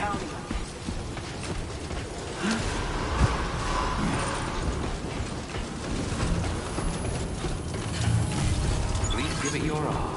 counting on you. Please give it your all.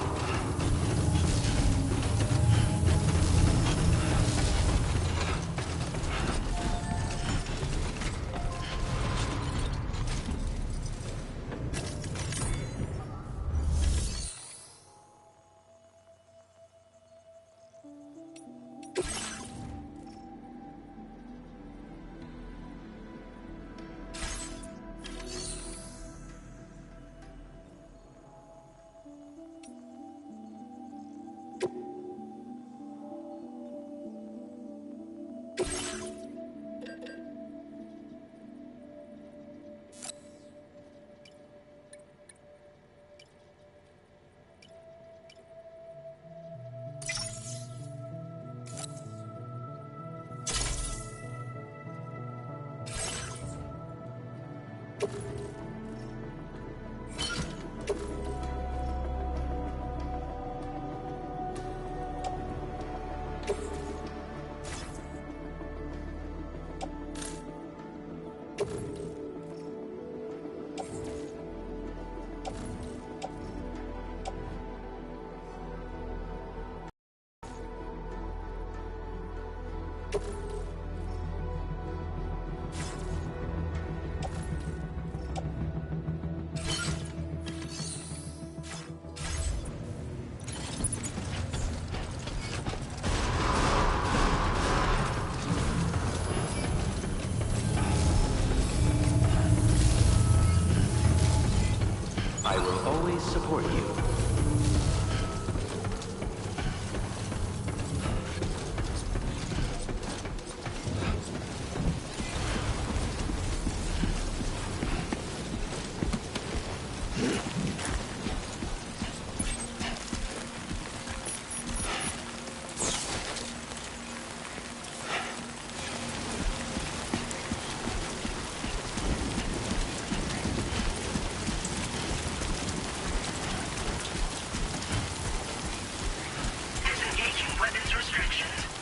I will always support you.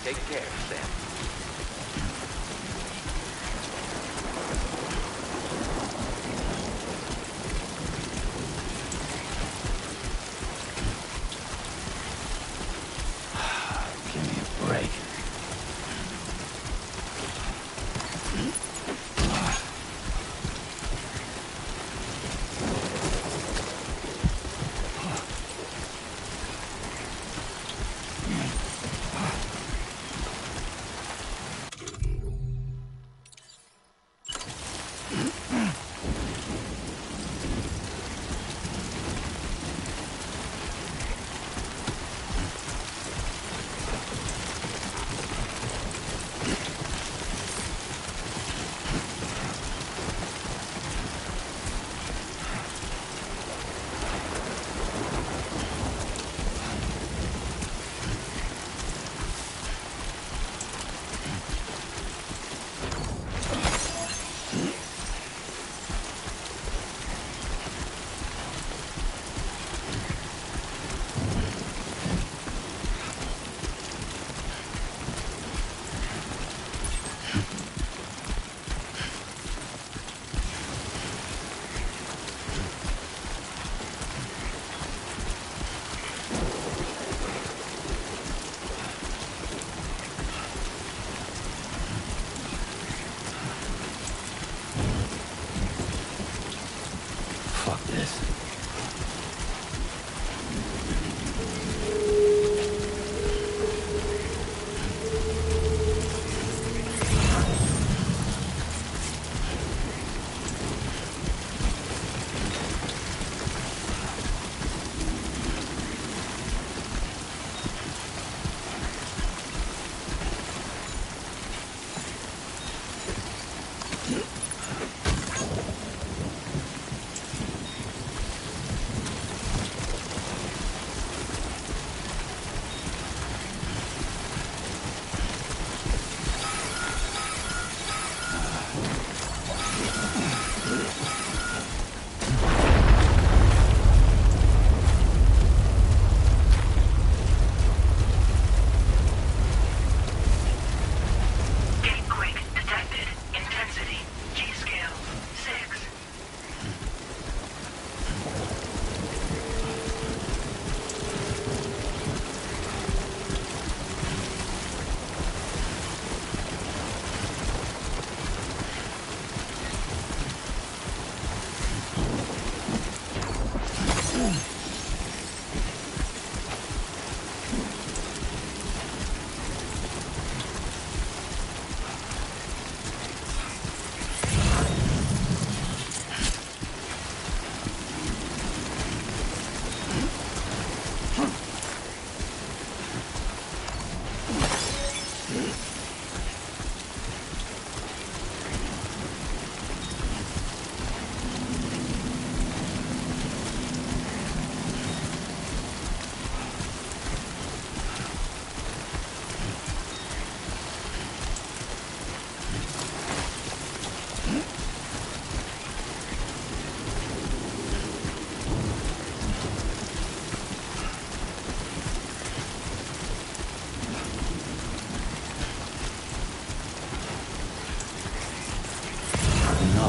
Take care, Sam. Give me a break.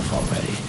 enough already.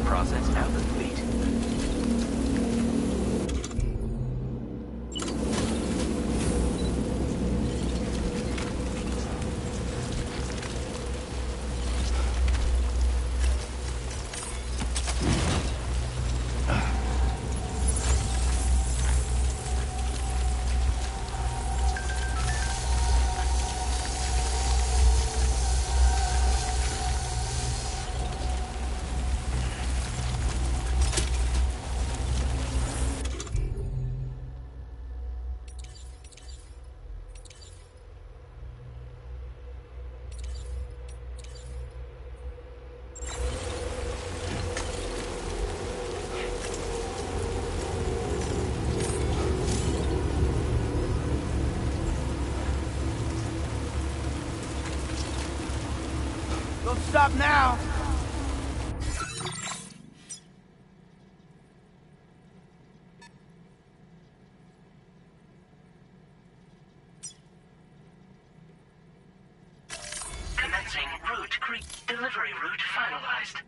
process now complete. Don't stop now! Commencing delivery route finalized.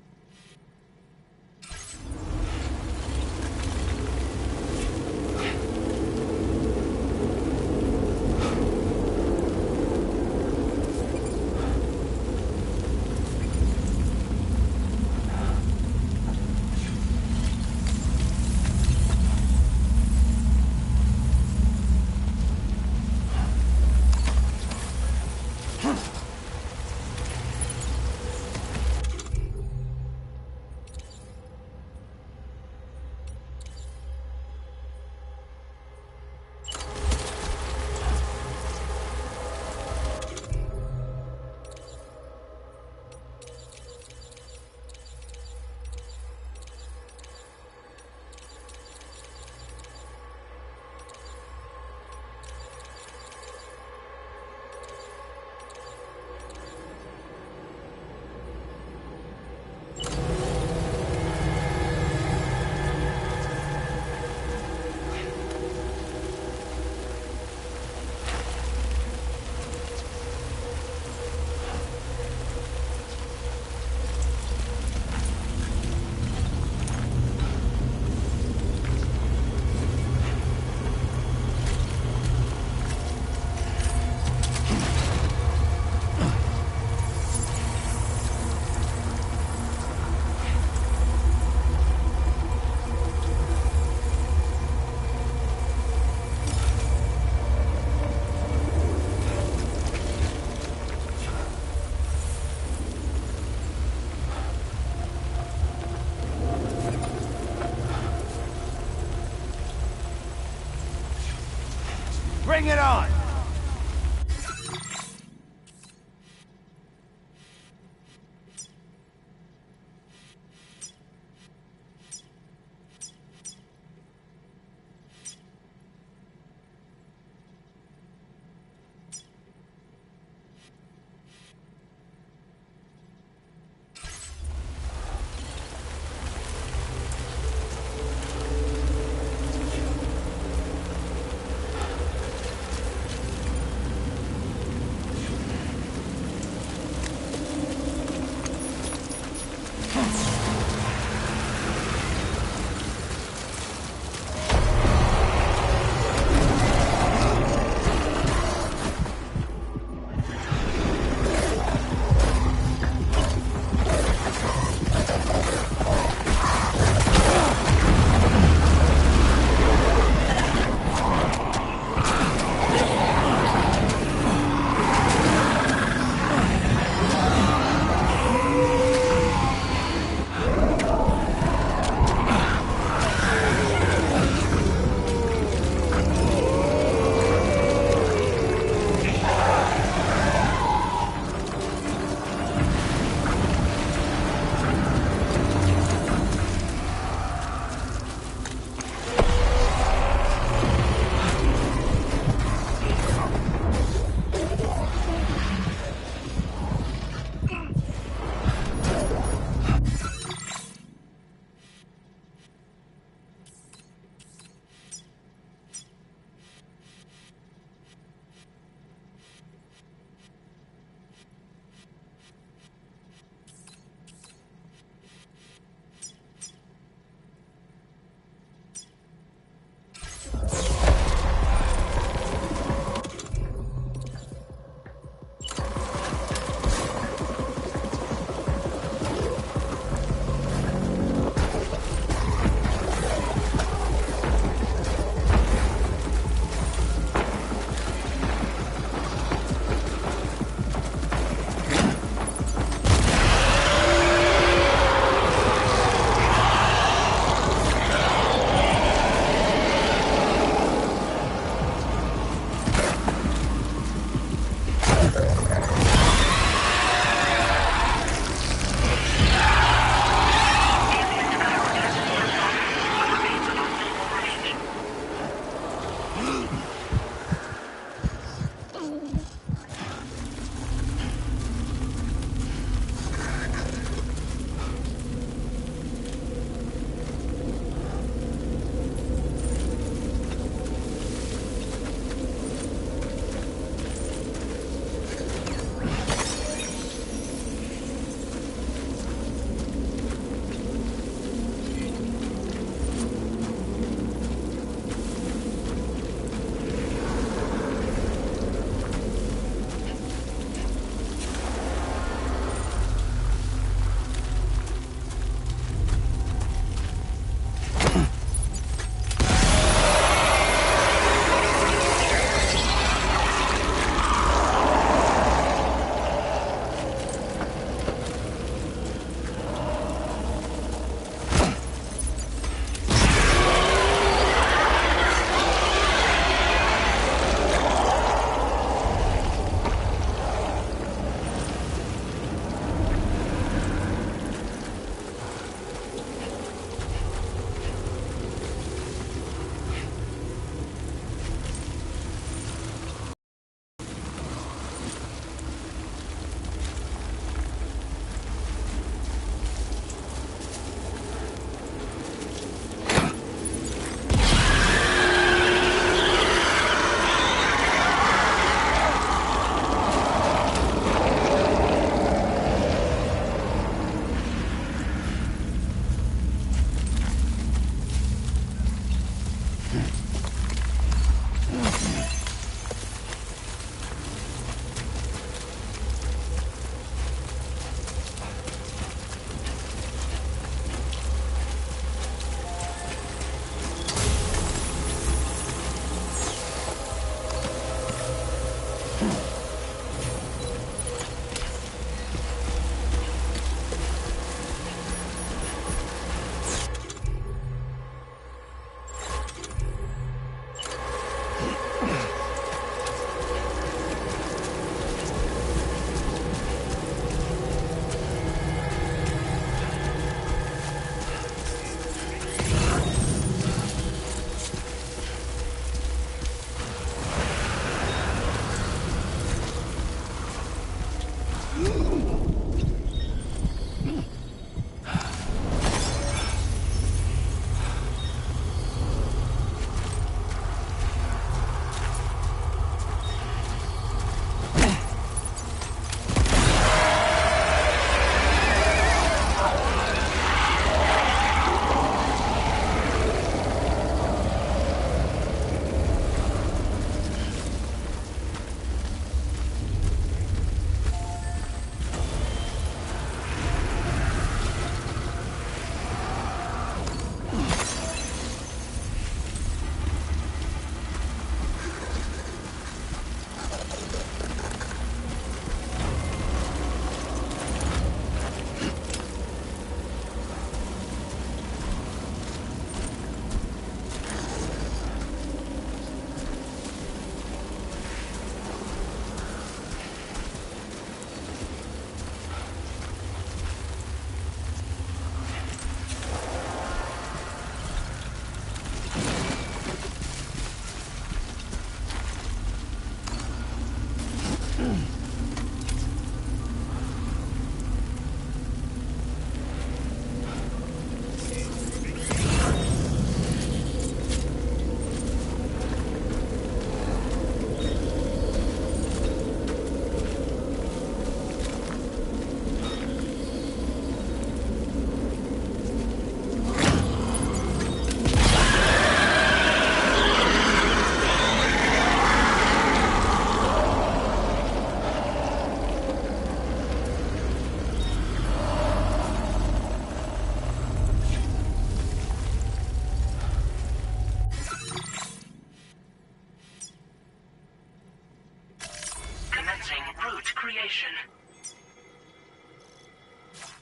Bring it on!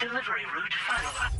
Delivery route finalized.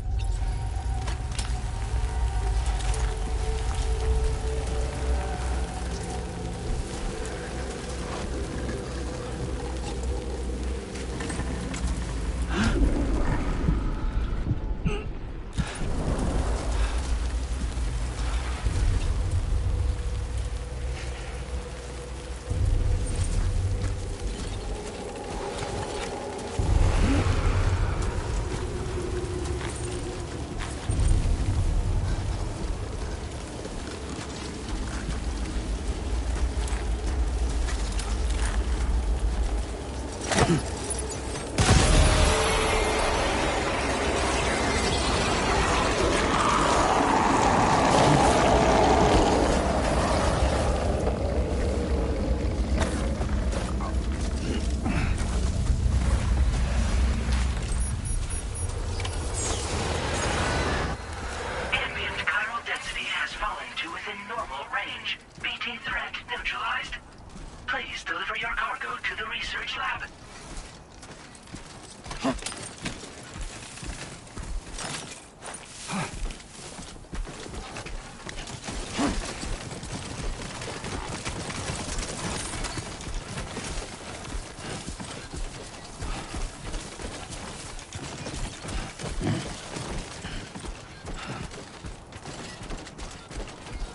Please deliver your cargo to the research lab.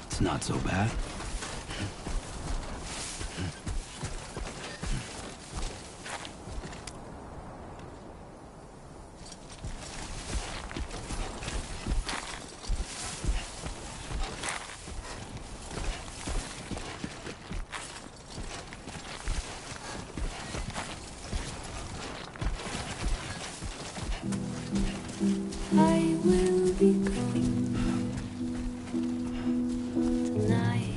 It's not so bad. I will be gone tonight.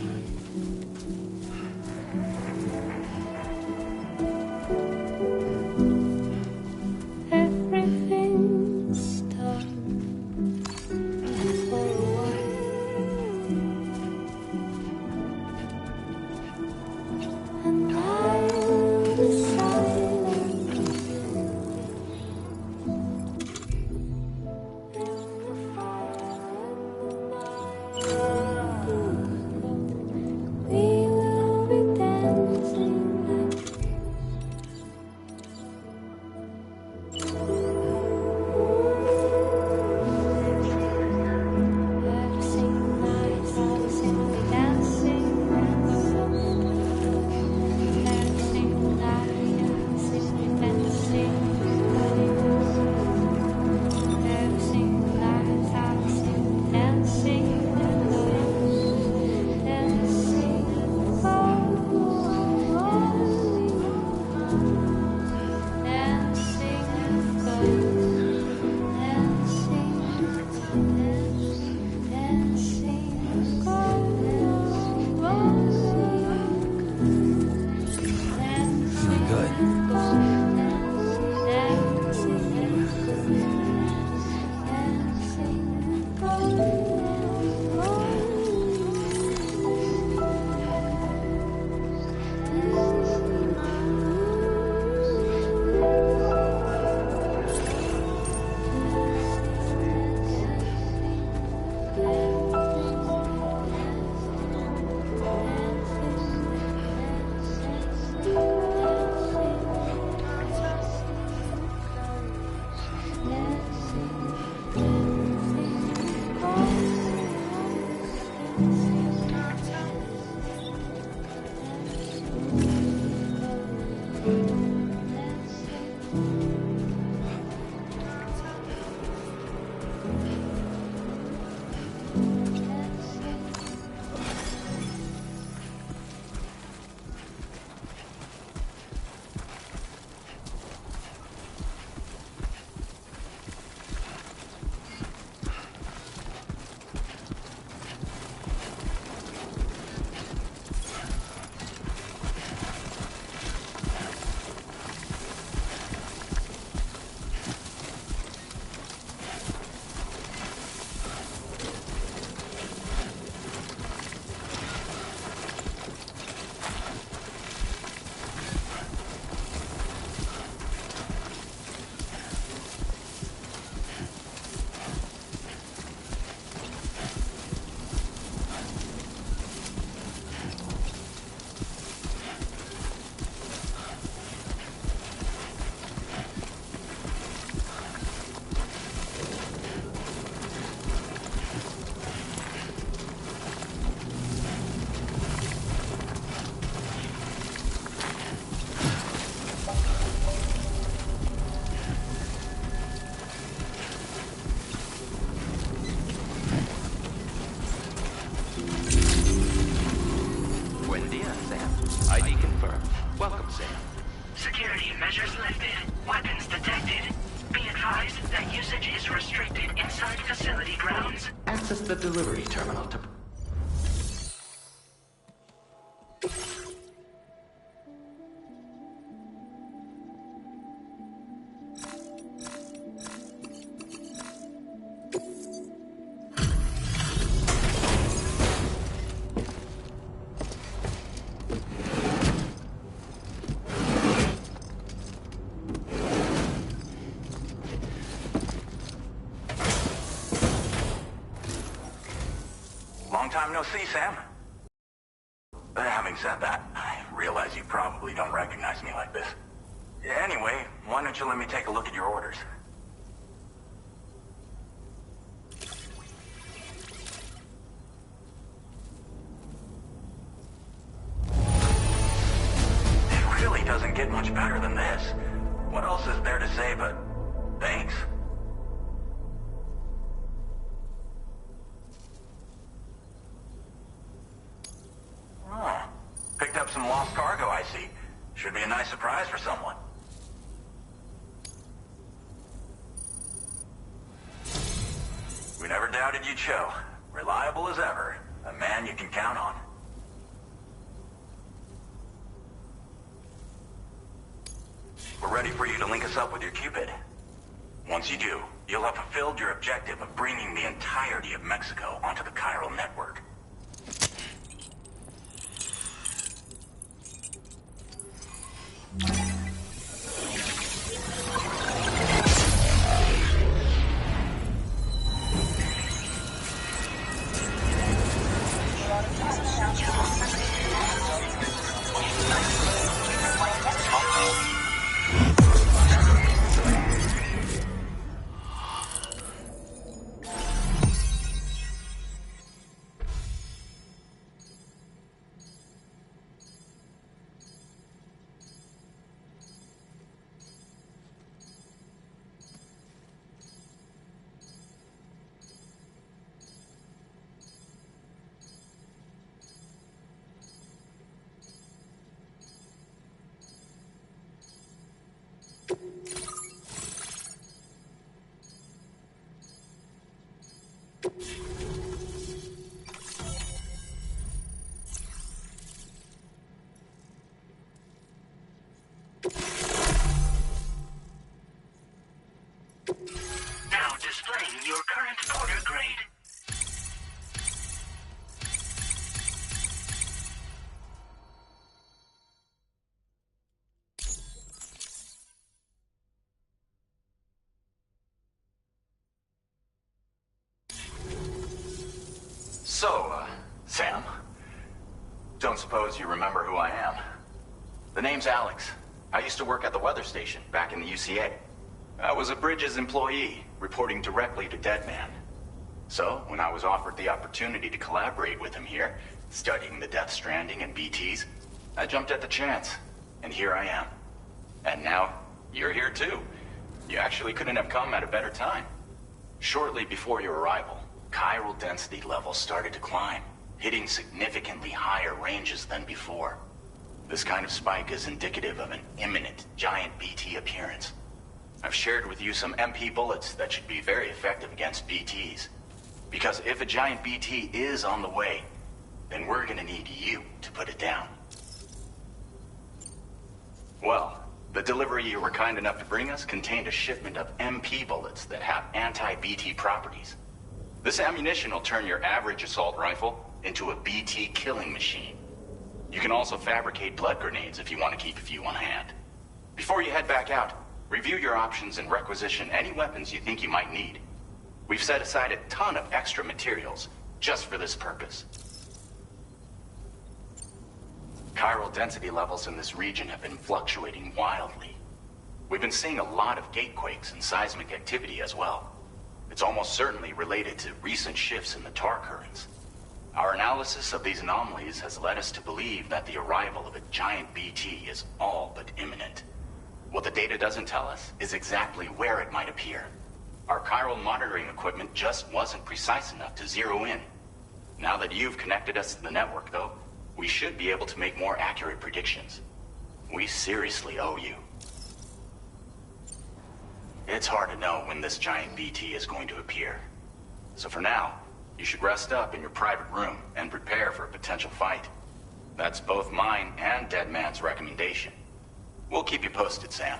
Everything's done for a while, and I will be silent. Access restricted inside facility grounds. Access the delivery terminal to... Long time no see, Sam. Having said that, I realize you probably don't recognize me like this. Anyway, why don't you let me take a look at your orders? It really doesn't get much better than this. What else is there to say but thanks? Oh, picked up some lost cargo, I see. Should be a nice surprise for someone. We never doubted you'd show. Reliable as ever. A man you can count on. We're ready for you to link us up with your Cupid. Once you do, you'll have fulfilled your objective of bringing the entirety of Mexico onto the chiral network. Now displaying your current order grade. So, Sam, don't suppose you remember who I am? The name's Alex. I used to work at the weather station back in the UCA. I was a Bridges employee, reporting directly to Deadman. So, when I was offered the opportunity to collaborate with him here, studying the Death Stranding and BTs, I jumped at the chance, and here I am. And now, you're here too. You actually couldn't have come at a better time. Shortly before your arrival, chiral density levels started to climb, hitting significantly higher ranges than before. This kind of spike is indicative of an imminent giant BT appearance. I've shared with you some MP bullets that should be very effective against BTs. Because if a giant BT is on the way, then we're gonna need you to put it down. Well, the delivery you were kind enough to bring us contained a shipment of MP bullets that have anti-BT properties. This ammunition will turn your average assault rifle into a BT killing machine. You can also fabricate blood grenades if you want to keep a few on hand. Before you head back out, review your options and requisition any weapons you think you might need. We've set aside a ton of extra materials just for this purpose. Chiral density levels in this region have been fluctuating wildly. We've been seeing a lot of gatequakes and seismic activity as well. It's almost certainly related to recent shifts in the tar currents. Our analysis of these anomalies has led us to believe that the arrival of a giant BT is all but imminent. What the data doesn't tell us is exactly where it might appear. Our chiral monitoring equipment just wasn't precise enough to zero in. Now that you've connected us to the network, though, we should be able to make more accurate predictions. We seriously owe you. It's hard to know when this giant BT is going to appear. So for now, you should rest up in your private room and prepare for a potential fight. That's both mine and Dead Man's recommendation. We'll keep you posted, Sam.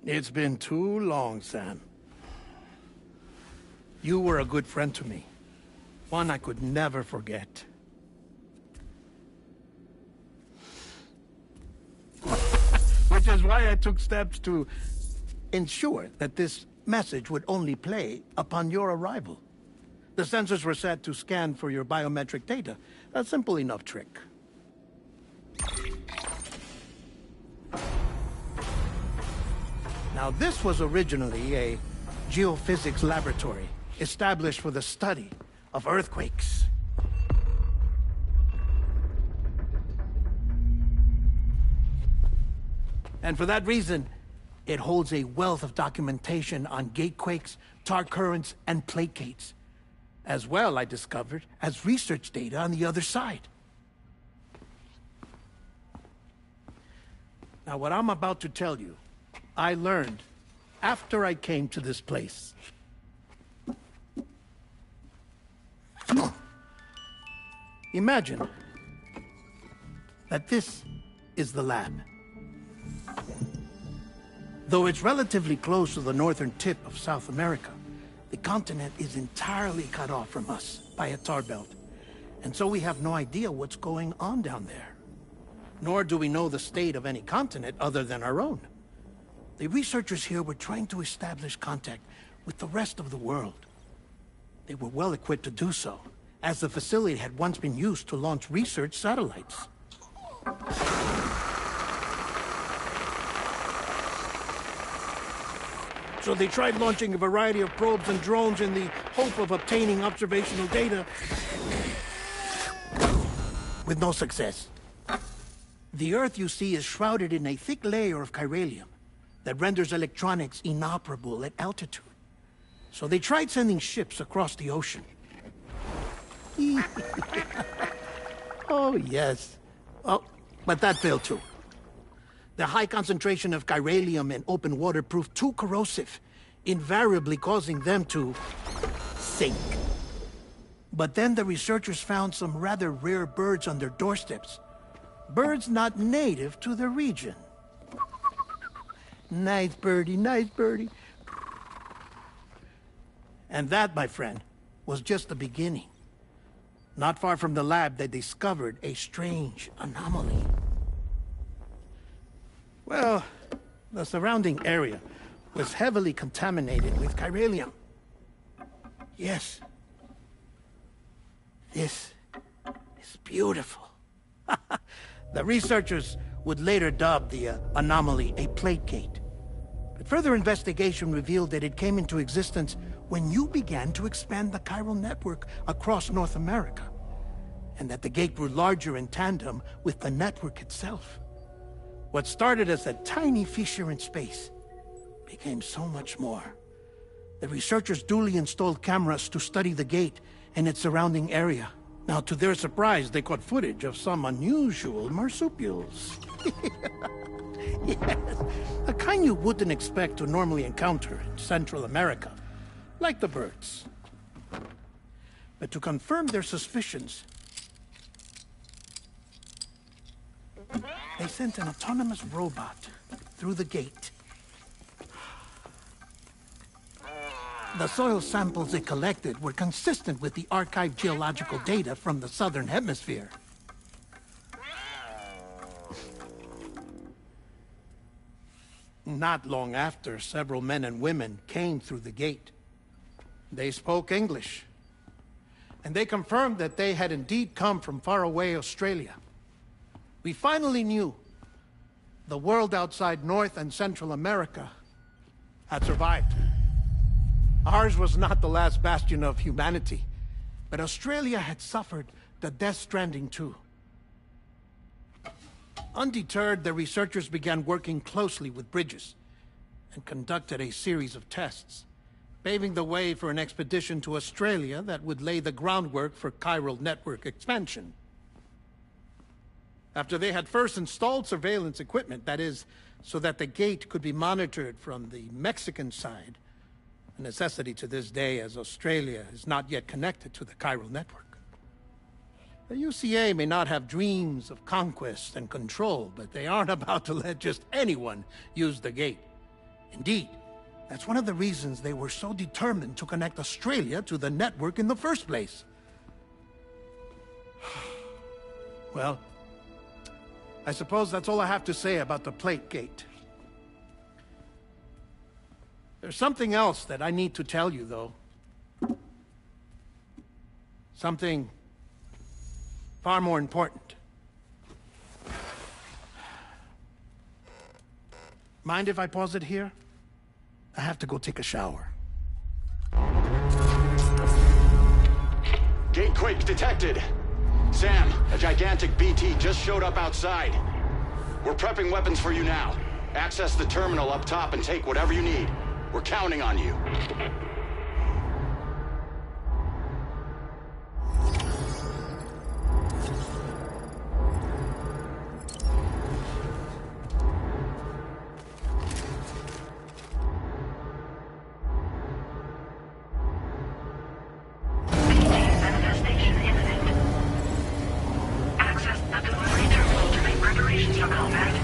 It's been too long, Sam. You were a good friend to me. One I could never forget. Which is why I took steps to ensure that this message would only play upon your arrival. The sensors were set to scan for your biometric data. A simple enough trick. Now, this was originally a geophysics laboratory established for the study of earthquakes. And for that reason, it holds a wealth of documentation on gatequakes, tar currents, and placates. As well, I discovered, as research data on the other side. Now, what I'm about to tell you, I learned after I came to this place. Imagine that this is the lab. Though it's relatively close to the northern tip of South America, the continent is entirely cut off from us by a tar belt. And so we have no idea what's going on down there. Nor do we know the state of any continent other than our own. The researchers here were trying to establish contact with the rest of the world. They were well equipped to do so, as the facility had once been used to launch research satellites. So they tried launching a variety of probes and drones in the hope of obtaining observational data, with no success. The Earth, you see, is shrouded in a thick layer of chiralium that renders electronics inoperable at altitude. So they tried sending ships across the ocean. Oh, yes. Oh, but that failed too. The high concentration of chiralium in open water proved too corrosive, invariably causing them to sink. But then the researchers found some rather rare birds on their doorsteps. Birds not native to the region. Nice birdie, nice birdie. And that, my friend, was just the beginning. Not far from the lab, they discovered a strange anomaly. Well, the surrounding area was heavily contaminated with chiralium. Yes. This is beautiful. The researchers would later dub the anomaly a plate gate. But further investigation revealed that it came into existence when you began to expand the chiral network across North America, and that the gate grew larger in tandem with the network itself. What started as a tiny fissure in space became so much more. The researchers duly installed cameras to study the gate and its surrounding area. Now, to their surprise, they caught footage of some unusual marsupials. Yes, a kind you wouldn't expect to normally encounter in Central America, like the birds. But to confirm their suspicions, they sent an autonomous robot through the gate. The soil samples it collected were consistent with the archived geological data from the southern hemisphere. Not long after, several men and women came through the gate. They spoke English, and they confirmed that they had indeed come from faraway Australia. We finally knew the world outside North and Central America had survived. Ours was not the last bastion of humanity, but Australia had suffered the Death Stranding too. Undeterred, the researchers began working closely with Bridges and conducted a series of tests, paving the way for an expedition to Australia that would lay the groundwork for chiral network expansion. After they had first installed surveillance equipment, that is, so that the gate could be monitored from the Mexican side, a necessity to this day as Australia is not yet connected to the chiral network. The UCA may not have dreams of conquest and control, but they aren't about to let just anyone use the gate. Indeed, that's one of the reasons they were so determined to connect Australia to the network in the first place. Well, I suppose that's all I have to say about the plate gate. There's something else that I need to tell you, though. Something far more important. Mind if I pause it here? I have to go take a shower. Gate quake detected. Sam, a gigantic BT just showed up outside. We're prepping weapons for you now. Access the terminal up top and take whatever you need. We're counting on you. Manifestation imminent. Access the delivery terminal to make preparations for combat.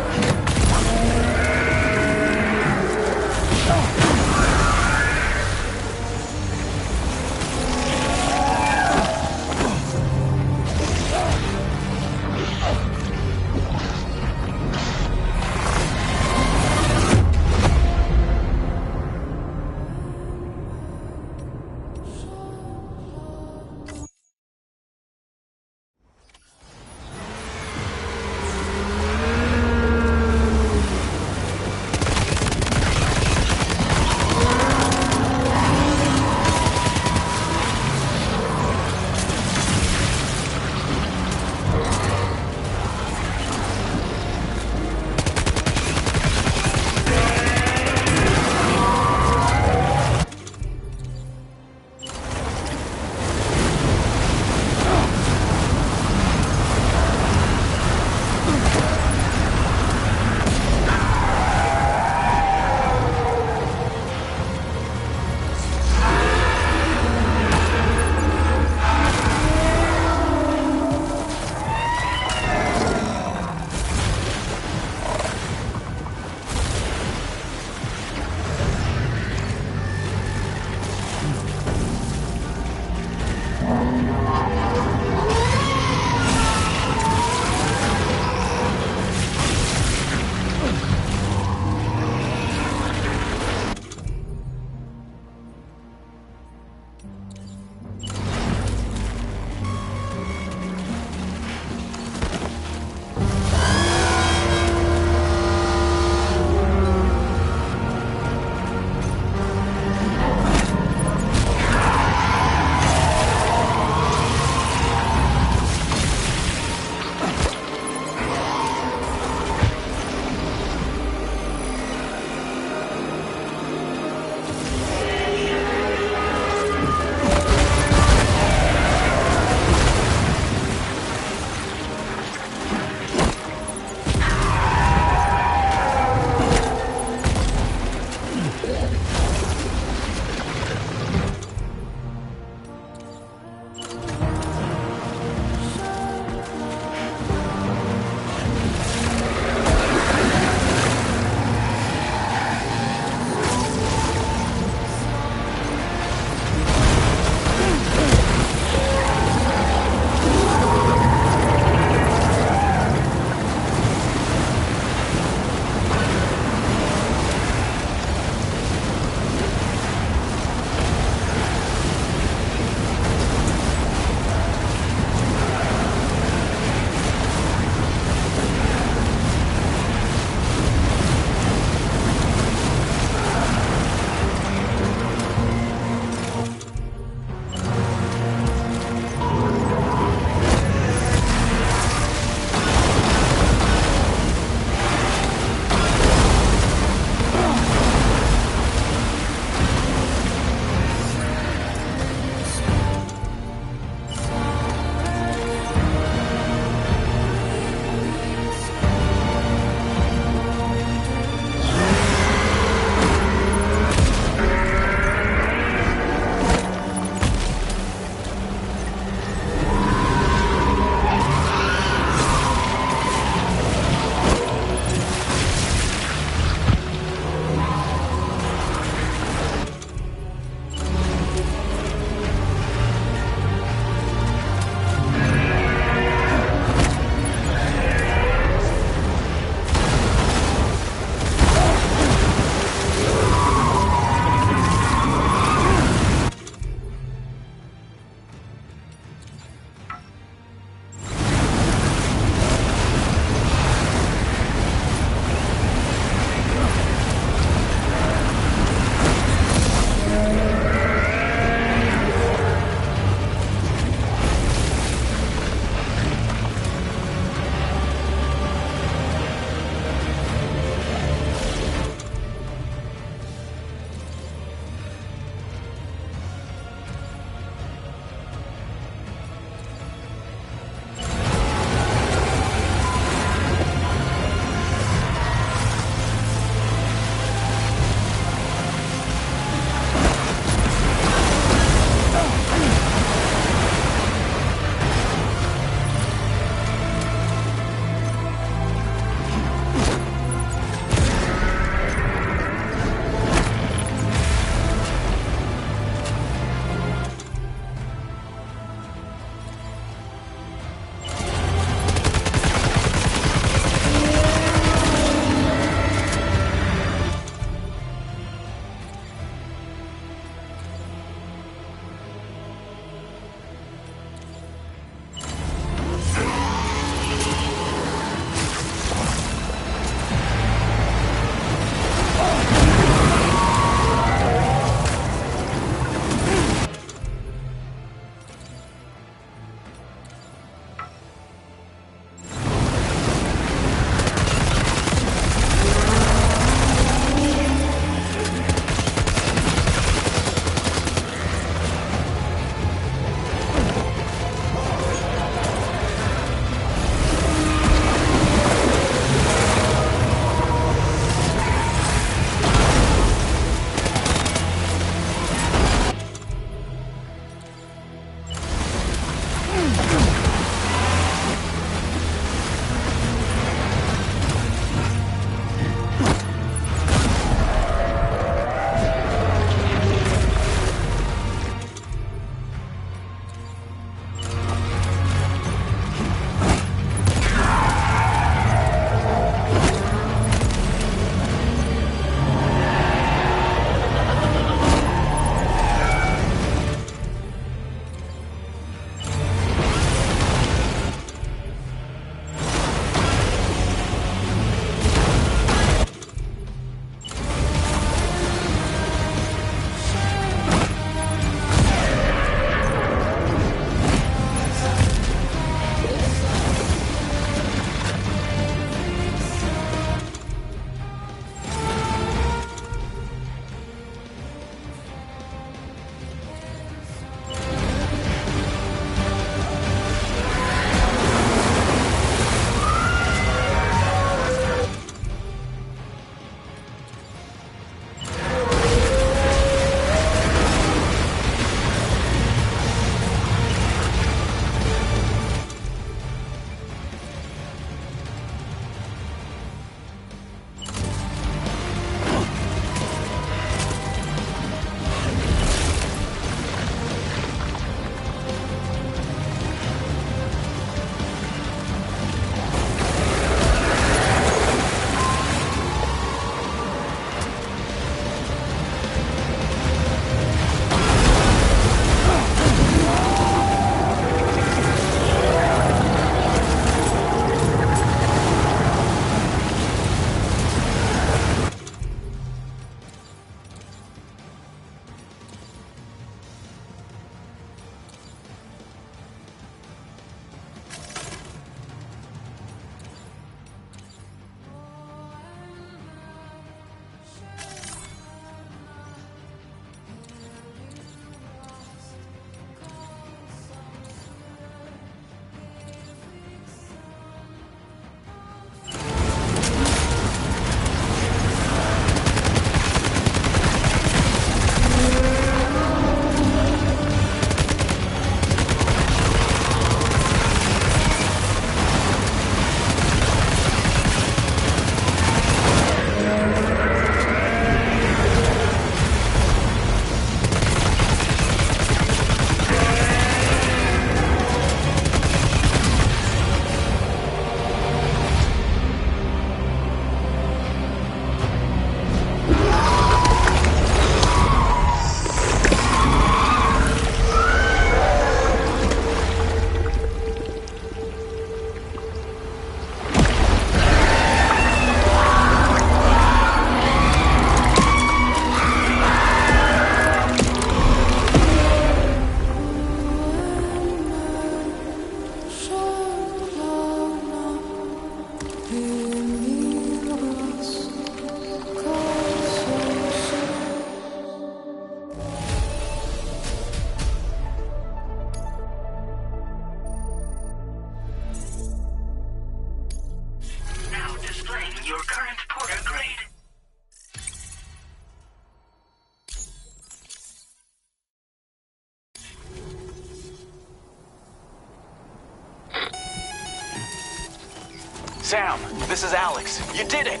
Sam, this is Alex. You did it!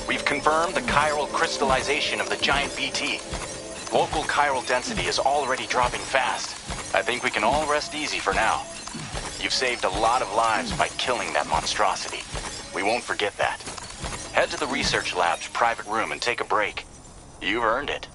We've confirmed the chiral crystallization of the giant BT. Local chiral density is already dropping fast. I think we can all rest easy for now. You've saved a lot of lives by killing that monstrosity. We won't forget that. Head to the research lab's private room and take a break. You've earned it.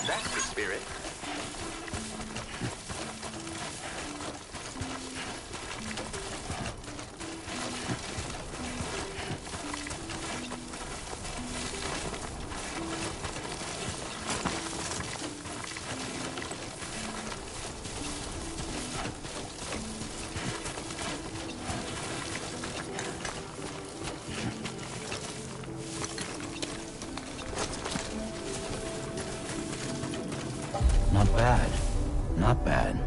That's the spirit. Not bad. Not bad.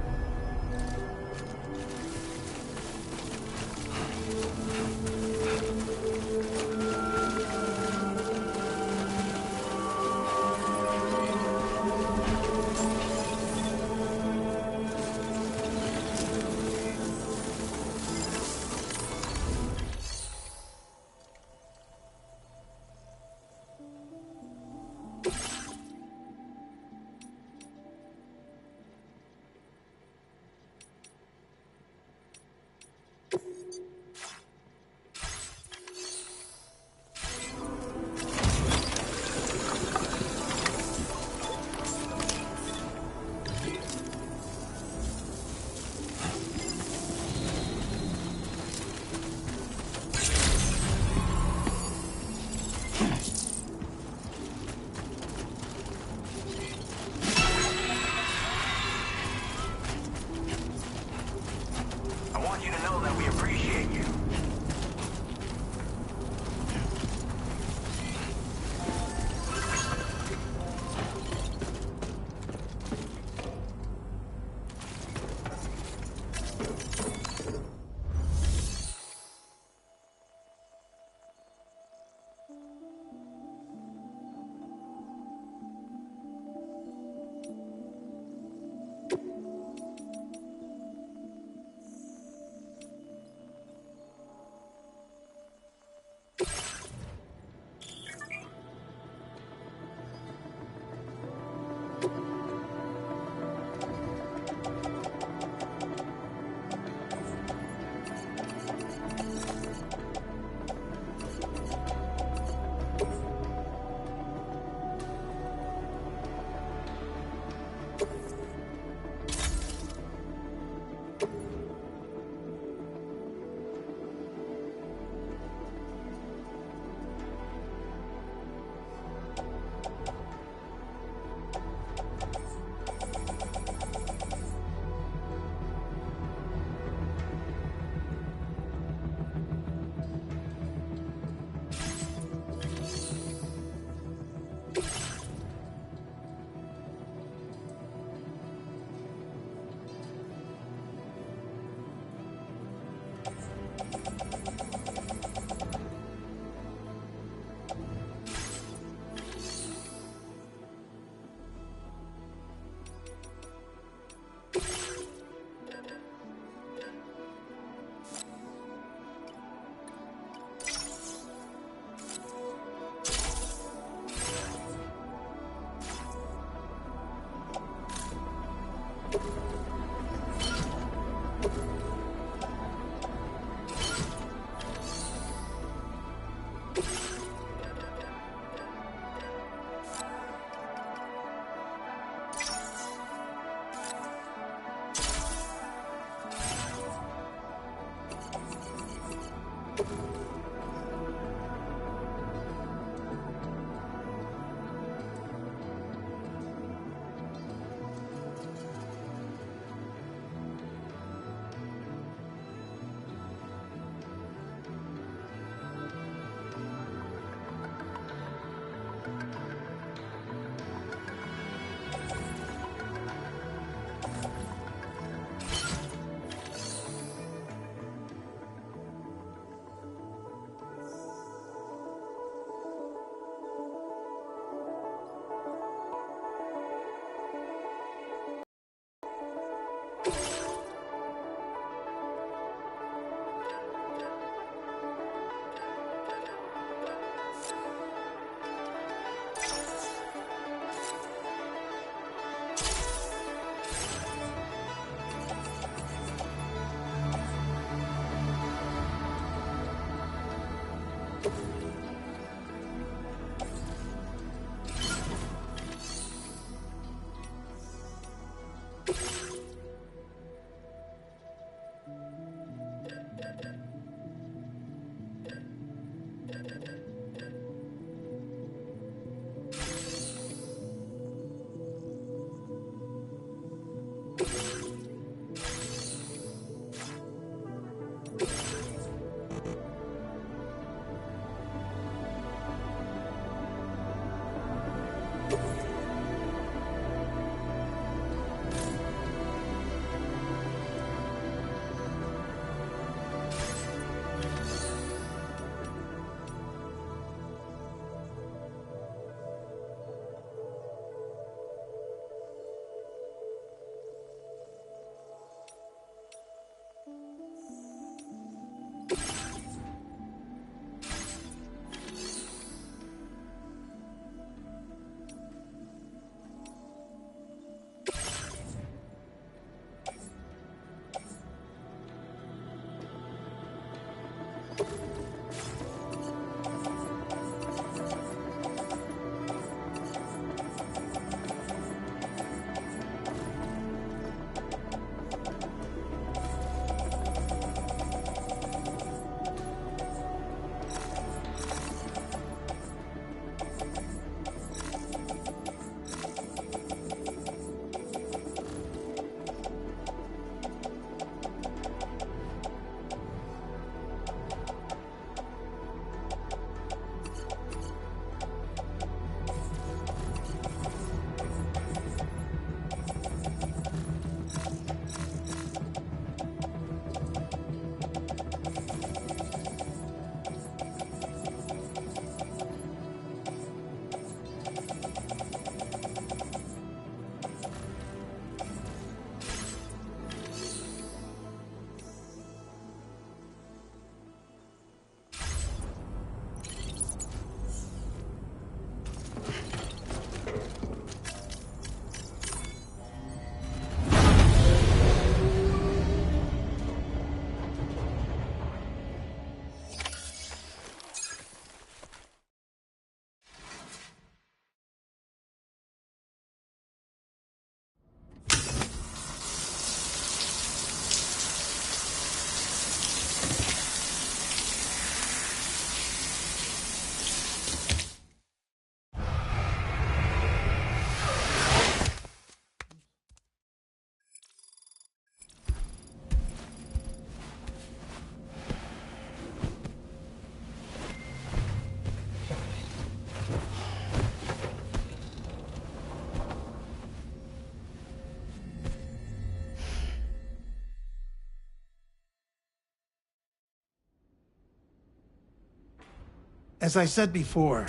As I said before,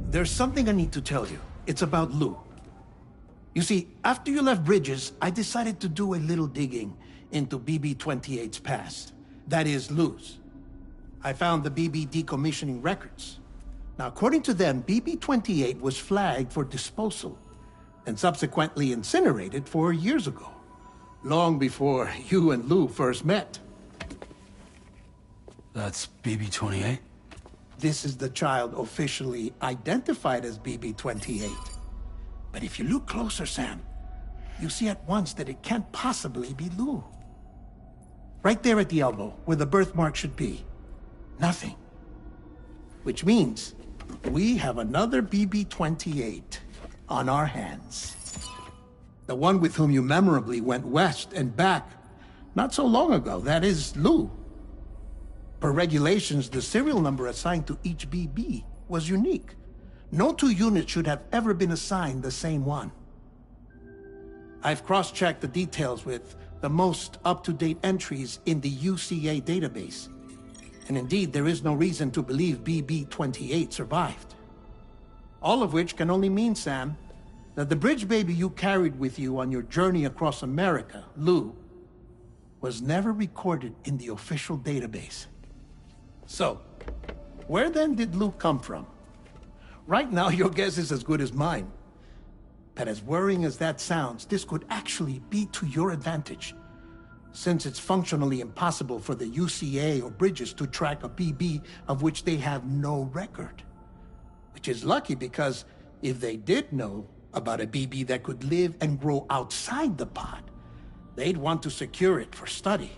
there's something I need to tell you. It's about Lou. You see, after you left Bridges, I decided to do a little digging into BB-28's past. That is, Lou's. I found the BB decommissioning records. Now, according to them, BB-28 was flagged for disposal and subsequently incinerated 4 years ago. long before you and Lou first met. That's BB-28? This is the child officially identified as BB-28. But if you look closer, Sam, you see at once that it can't possibly be Lou. Right there at the elbow, where the birthmark should be. Nothing. Which means we have another BB-28 on our hands. The one with whom you memorably went west and back not so long ago, that is Lou. Per regulations, the serial number assigned to each BB was unique. No two units should have ever been assigned the same one. I've cross-checked the details with the most up-to-date entries in the UCA database. And indeed, there is no reason to believe BB-28 survived. All of which can only mean, Sam, that the bridge baby you carried with you on your journey across America, Lou, was never recorded in the official database. So, where then did Lou come from? Right now, your guess is as good as mine. But as worrying as that sounds, this could actually be to your advantage, since it's functionally impossible for the UCA or Bridges to track a BB of which they have no record. Which is lucky, because if they did know about a BB that could live and grow outside the pod, they'd want to secure it for study.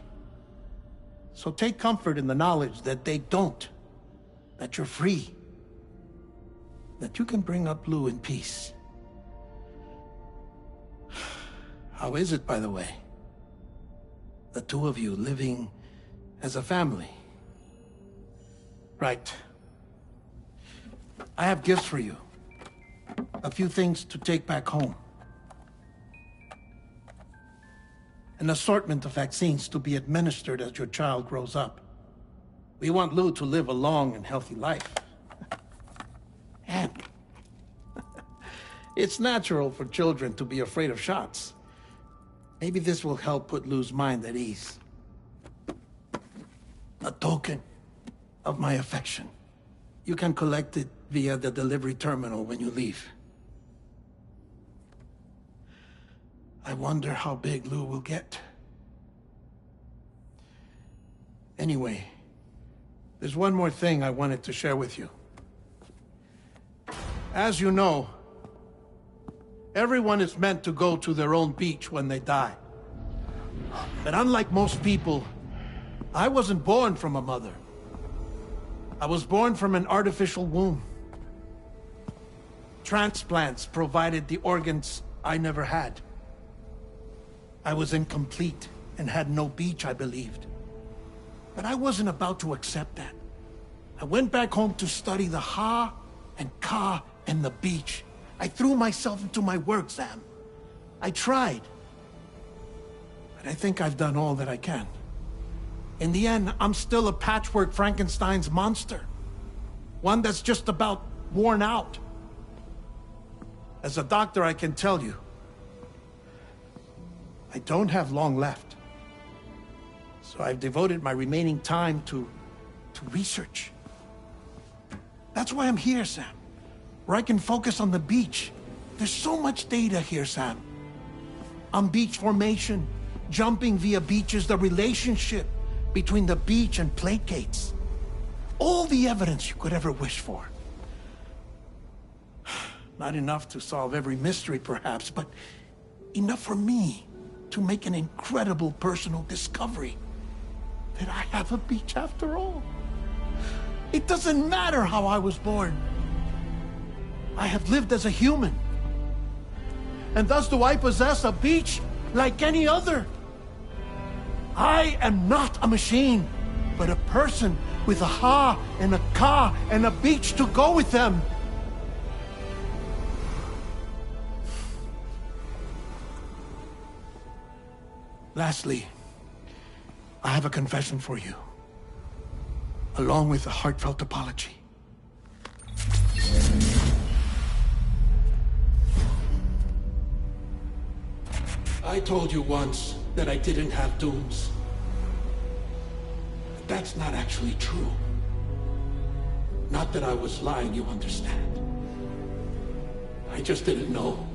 So take comfort in the knowledge that they don't, that you're free, that you can bring up Lou in peace. How is it, by the way? The two of you living as a family. Right. I have gifts for you. A few things to take back home. An assortment of vaccines to be administered as your child grows up. We want Lou to live a long and healthy life. And it's natural for children to be afraid of shots. Maybe this will help put Lou's mind at ease. A token of my affection. You can collect it via the delivery terminal when you leave. I wonder how big Lou will get. Anyway, there's one more thing I wanted to share with you. As you know, everyone is meant to go to their own beach when they die. But unlike most people, I wasn't born from a mother. I was born from an artificial womb. Transplants provided the organs I never had. I was incomplete and had no beach, I believed. But I wasn't about to accept that. I went back home to study the Ha and Ka and the beach. I threw myself into my work, Sam. I tried. But I think I've done all that I can. In the end, I'm still a patchwork Frankenstein's monster. One that's just about worn out. As a doctor, I can tell you, I don't have long left. So I've devoted my remaining time to research. That's why I'm here, Sam. Where I can focus on the beach. There's so much data here, Sam. On beach formation, jumping via beaches, the relationship between the beach and placates. All the evidence you could ever wish for. Not enough to solve every mystery, perhaps, but enough for me to make an incredible personal discovery. That I have a beach after all. It doesn't matter how I was born. I have lived as a human. And thus do I possess a beach like any other. I am not a machine, but a person with a Ha and a Ka and a beach to go with them. Lastly, I have a confession for you, along with a heartfelt apology. I told you once that I didn't have dooms. But that's not actually true. Not that I was lying, you understand. I just didn't know.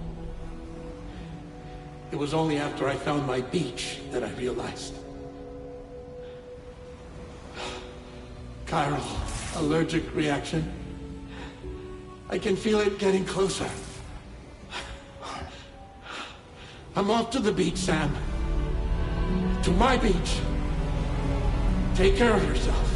It was only after I found my beach that I realized. Chiral allergic reaction. I can feel it getting closer. I'm off to the beach, Sam. To my beach. Take care of yourself.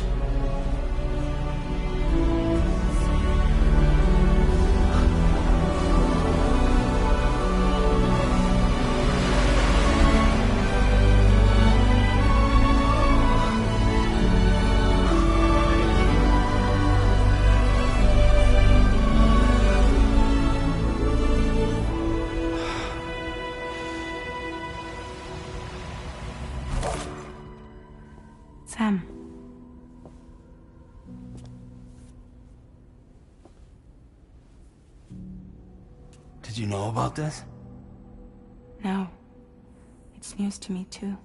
Sam. Did you know about this? No. It's news to me, too.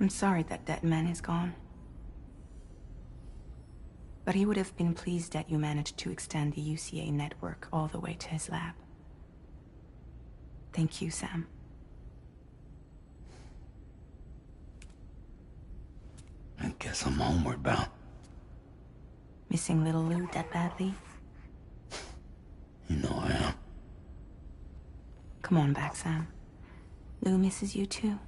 I'm sorry that that man is gone. But he would have been pleased that you managed to extend the UCA network all the way to his lab. Thank you, Sam. I guess I'm homeward bound. Missing little Lou that badly? You know I am. Come on back, Sam. Lou misses you too.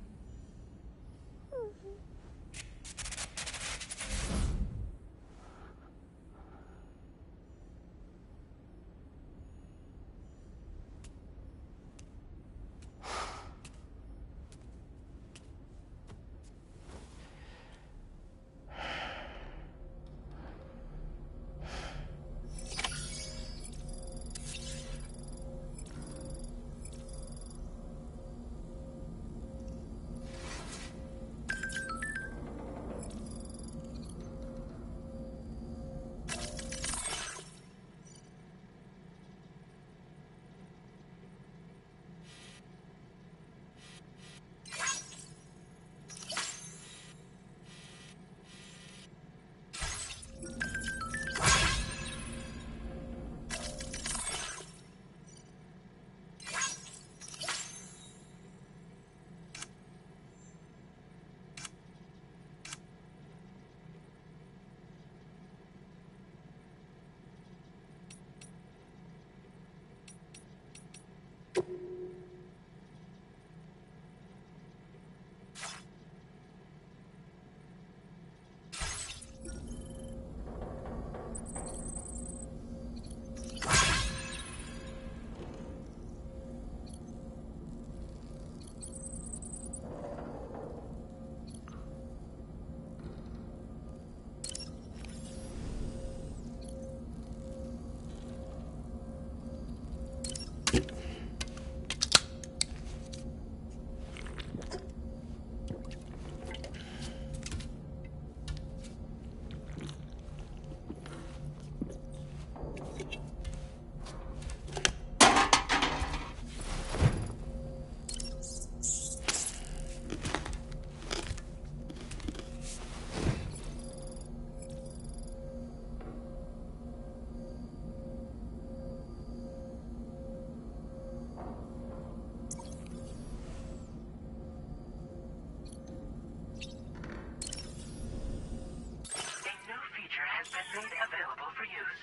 Available for use.